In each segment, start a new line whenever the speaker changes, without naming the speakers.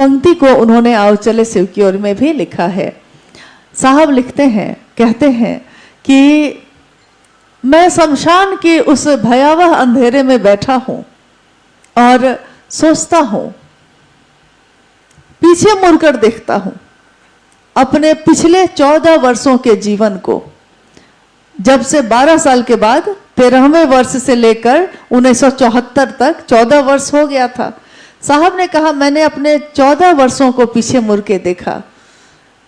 पंक्ति को उन्होंने आओ चले शिव की ओर में भी लिखा है। साहब लिखते हैं, कहते हैं कि मैं शमशान के उस भयावह अंधेरे में बैठा हूं और सोचता हूं, पीछे मुड़कर देखता हूं अपने पिछले 14 वर्षों के जीवन को। जब से 12 साल के बाद 13वें वर्ष से लेकर 1974 तक 14 वर्ष हो गया था। साहब ने कहा, मैंने अपने 14 वर्षों को पीछे मुड़ के देखा,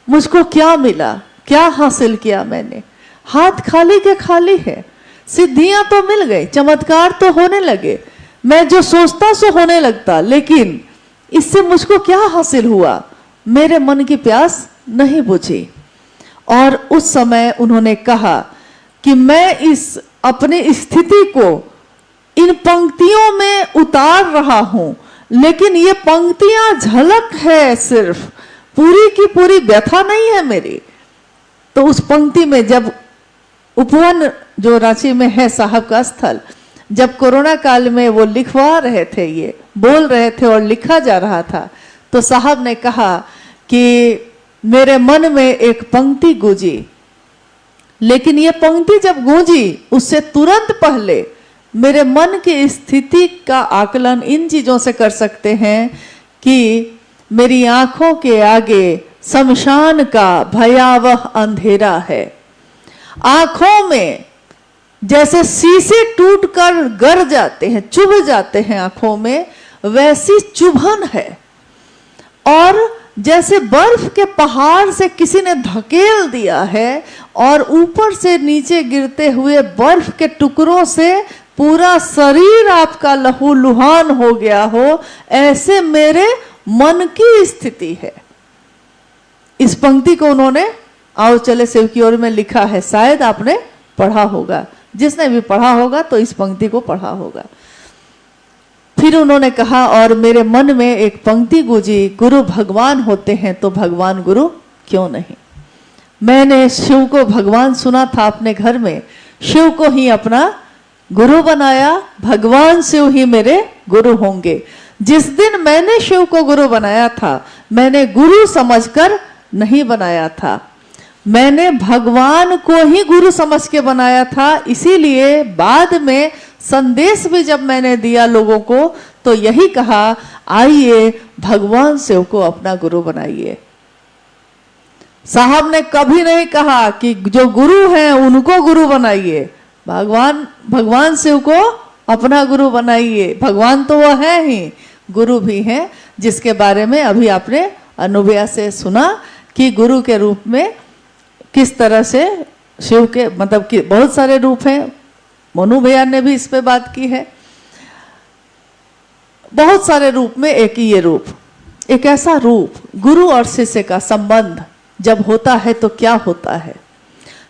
मुझको क्या मिला, क्या हासिल किया मैंने। हाथ खाली के खाली है। सिद्धियां तो मिल गई, चमत्कार तो होने लगे, मैं जो सोचता सो होने लगता, लेकिन इससे मुझको क्या हासिल हुआ? मेरे मन की प्यास नहीं बुझी। और उस समय उन्होंने कहा कि मैं इस अपनी स्थिति को इन पंक्तियों में उतार रहा हूं, लेकिन ये पंक्तियां झलक है, सिर्फ पूरी की पूरी व्यथा नहीं है मेरी। तो उस पंक्ति में जब उपवन जो रांची में है साहब का स्थल, जब कोरोना काल में वो लिखवा रहे थे, ये बोल रहे थे और लिखा जा रहा था, तो साहब ने कहा कि मेरे मन में एक पंक्ति गूंजी, लेकिन ये पंक्ति जब गूंजी उससे तुरंत पहले मेरे मन की स्थिति का आकलन इन चीजों से कर सकते हैं कि मेरी आंखों के आगे शमशान का भयावह अंधेरा है। आंखों में जैसे शीशे टूटकर गर जाते हैं, चुभ जाते हैं आंखों में, वैसी चुभन है। और जैसे बर्फ के पहाड़ से किसी ने धकेल दिया है और ऊपर से नीचे गिरते हुए बर्फ के टुकड़ों से पूरा शरीर आपका लहूलुहान हो गया हो, ऐसे मेरे मन की स्थिति है। इस पंक्ति को उन्होंने आओ चले शिव की ओर में लिखा है। शायद आपने पढ़ा होगा, जिसने भी पढ़ा होगा तो इस पंक्ति को पढ़ा होगा। फिर उन्होंने कहा, और मेरे मन में एक पंक्ति गूंजी, गुरु भगवान होते हैं तो भगवान गुरु क्यों नहीं। मैंने शिव को भगवान सुना था अपने घर में, शिव को ही अपना गुरु बनाया, भगवान शिव ही मेरे गुरु होंगे। जिस दिन मैंने शिव को गुरु बनाया था, मैंने गुरु समझकर नहीं बनाया था, मैंने भगवान को ही गुरु समझ के बनाया था। इसीलिए बाद में संदेश भी जब मैंने दिया लोगों को, तो यही कहा, आइए भगवान शिव को अपना गुरु बनाइए। साहब ने कभी नहीं कहा कि जो गुरु हैं उनको गुरु बनाइए, भगवान शिव को अपना गुरु बनाइए। भगवान तो वो है ही, गुरु भी हैं, जिसके बारे में अभी आपने अनुभया से सुना कि गुरु के रूप में किस तरह से शिव के, मतलब कि बहुत सारे रूप हैं। मनु भैया ने भी इस पे बात की है। बहुत सारे रूप में एक ही ये रूप, एक ऐसा रूप, गुरु और शिष्य का संबंध जब होता है तो क्या होता है।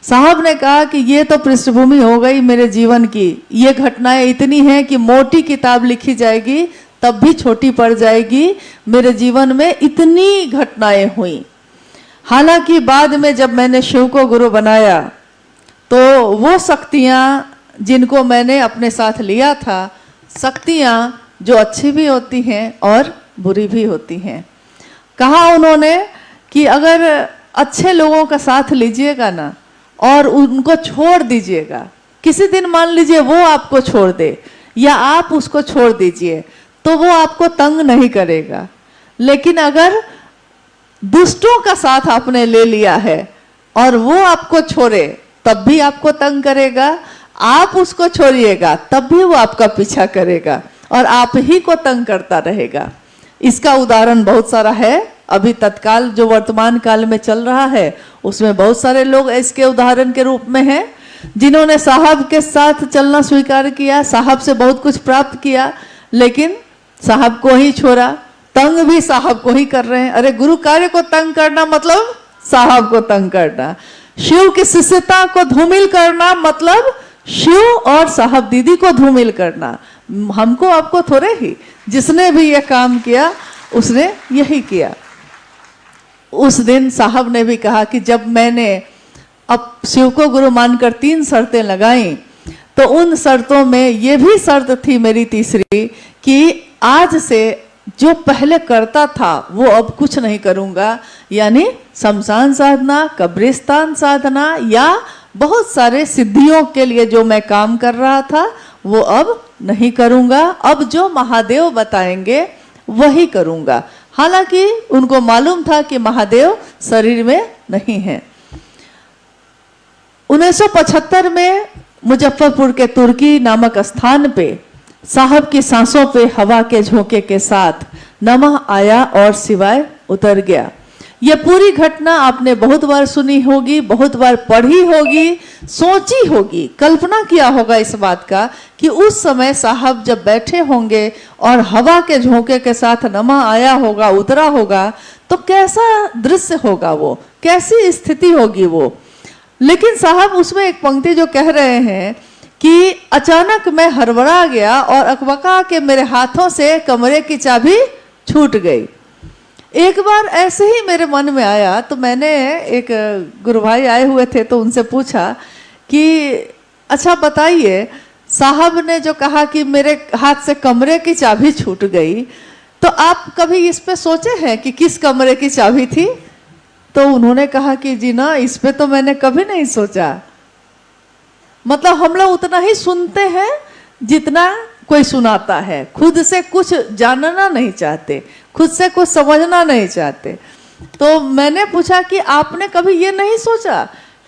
साहब ने कहा कि ये तो पृष्ठभूमि हो गई मेरे जीवन की, ये घटनाएं इतनी हैं कि मोटी किताब लिखी जाएगी तब भी छोटी पड़ जाएगी। मेरे जीवन में इतनी घटनाएं हुई। हालांकि बाद में जब मैंने शिव को गुरु बनाया, तो वो शक्तियां जिनको मैंने अपने साथ लिया था, शक्तियां जो अच्छी भी होती हैं और बुरी भी होती हैं। कहा उन्होंने कि अगर अच्छे लोगों का साथ लीजिएगा ना और उनको छोड़ दीजिएगा, किसी दिन मान लीजिए वो आपको छोड़ दे या आप उसको छोड़ दीजिए, तो वो आपको तंग नहीं करेगा। लेकिन अगर दुष्टों का साथ आपने ले लिया है और वो आपको छोड़े तब भी आपको तंग करेगा, आप उसको छोड़िएगा तब भी वो आपका पीछा करेगा और आप ही को तंग करता रहेगा। इसका उदाहरण बहुत सारा है। अभी तत्काल जो वर्तमान काल में चल रहा है उसमें बहुत सारे लोग इसके उदाहरण के रूप में हैं, जिन्होंने साहब के साथ चलना स्वीकार किया, साहब से बहुत कुछ प्राप्त किया, लेकिन साहब को ही छोड़ा। तंग भी साहब को ही कर रहे हैं। अरे गुरु कार्य को तंग करना मतलब साहब को तंग करना, शिव की शिष्यता को धूमिल करना मतलब शिव और साहब दीदी को धूमिल करना। हमको आपको थोड़े ही, जिसने भी ये काम किया उसने यही किया। उस दिन साहब ने भी कहा कि जब मैंने अब शिव को गुरु मानकर 3 शर्तें लगाई, तो उन शर्तों में ये भी शर्त थी मेरी तीसरी कि आज से जो पहले करता था वो अब कुछ नहीं करूंगा, यानी शमशान साधना, कब्रिस्तान साधना या बहुत सारे सिद्धियों के लिए जो मैं काम कर रहा था वो अब नहीं करूंगा। अब जो महादेव बताएंगे वही करूंगा। हालांकि उनको मालूम था कि महादेव शरीर में नहीं है। 1975 में मुजफ्फरपुर के तुर्की नामक स्थान पे साहब की सांसों पे हवा के झोंके के साथ नमः आया और शिवाय उतर गया। यह पूरी घटना आपने बहुत बार सुनी होगी, बहुत बार पढ़ी होगी, सोची होगी, कल्पना किया होगा इस बात का कि उस समय साहब जब बैठे होंगे और हवा के झोंके के साथ नमः आया होगा, उतरा होगा, तो कैसा दृश्य होगा वो, कैसी स्थिति होगी वो। लेकिन साहब उसमें एक पंक्ति जो कह रहे हैं कि अचानक मैं हड़बड़ा गया और अकबका के मेरे हाथों से कमरे की चाबी छूट गई। एक बार ऐसे ही मेरे मन में आया तो मैंने, एक गुरु भाई आए हुए थे तो उनसे पूछा कि अच्छा बताइए, साहब ने जो कहा कि मेरे हाथ से कमरे की चाबी छूट गई, तो आप कभी इस पे सोचे हैं कि किस कमरे की चाबी थी? तो उन्होंने कहा कि जी ना, इस पे तो मैंने कभी नहीं सोचा। मतलब हम लोग उतना ही सुनते हैं जितना कोई सुनाता है, खुद से कुछ जानना नहीं चाहते, खुद से कुछ समझना नहीं चाहते। तो मैंने पूछा कि आपने कभी ये नहीं सोचा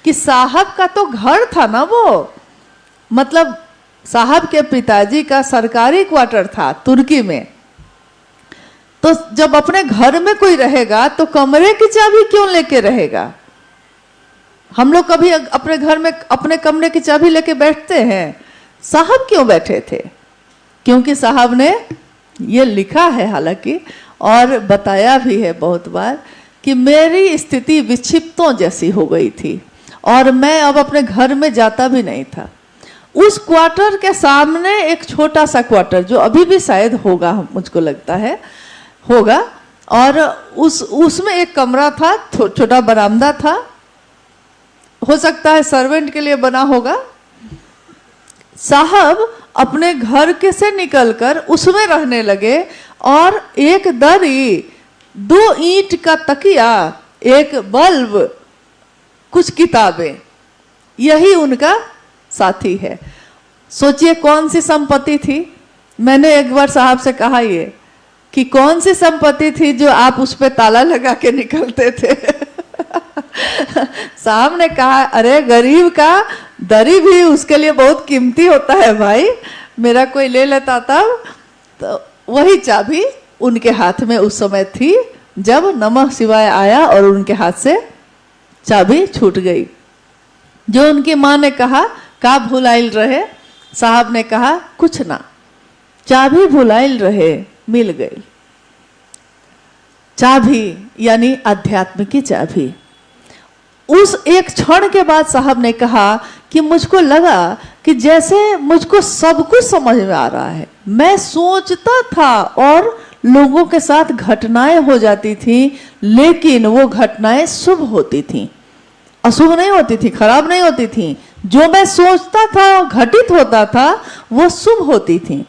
कि साहब का तो घर था ना वो, मतलब साहब के पिताजी का सरकारी क्वार्टर था तुर्की में, तो जब अपने घर में कोई रहेगा तो कमरे की चाबी क्यों लेके रहेगा? हम लोग कभी अपने घर में अपने कमरे की चाबी लेके बैठते हैं? साहब क्यों बैठे थे? क्योंकि साहब ने ये लिखा है हालांकि, और बताया भी है बहुत बार, कि मेरी स्थिति विक्षिप्तों जैसी हो गई थी और मैं अब अपने घर में जाता भी नहीं था। उस क्वार्टर के सामने एक छोटा सा क्वार्टर, जो अभी भी शायद होगा, मुझको लगता है होगा, और उसमें एक कमरा था, छोटा बरामदा था, हो सकता है सर्वेंट के लिए बना होगा। साहब अपने घर के से निकलकर उसमें रहने लगे और एक दरी, 2 ईंट का तकिया, एक बल्ब, कुछ किताबें, यही उनका साथी है। सोचिए कौन सी संपत्ति थी। मैंने एक बार साहब से कहा ये कि कौन सी संपत्ति थी जो आप उस पे ताला लगा के निकलते थे? साहब ने कहा, अरे गरीब का दरी भी उसके लिए बहुत कीमती होता है भाई, मेरा कोई ले लेता तब। तो वही चाबी उनके हाथ में उस समय थी जब नमः शिवाय आया और उनके हाथ से चाबी छूट गई। जो उनकी माँ ने कहा, का भुलाइल रहे? साहब ने कहा, कुछ ना, चाबी भुलाइल रहे, मिल गई। चाबी यानी आध्यात्म की चाबी। उस एक क्षण के बाद साहब ने कहा कि मुझको लगा कि जैसे मुझको सब कुछ समझ में आ रहा है। मैं सोचता था और लोगों के साथ घटनाएं हो जाती थी, लेकिन वो घटनाएं शुभ होती थी, अशुभ नहीं होती थी, खराब नहीं होती थी। जो मैं सोचता था घटित होता था वो शुभ होती थी।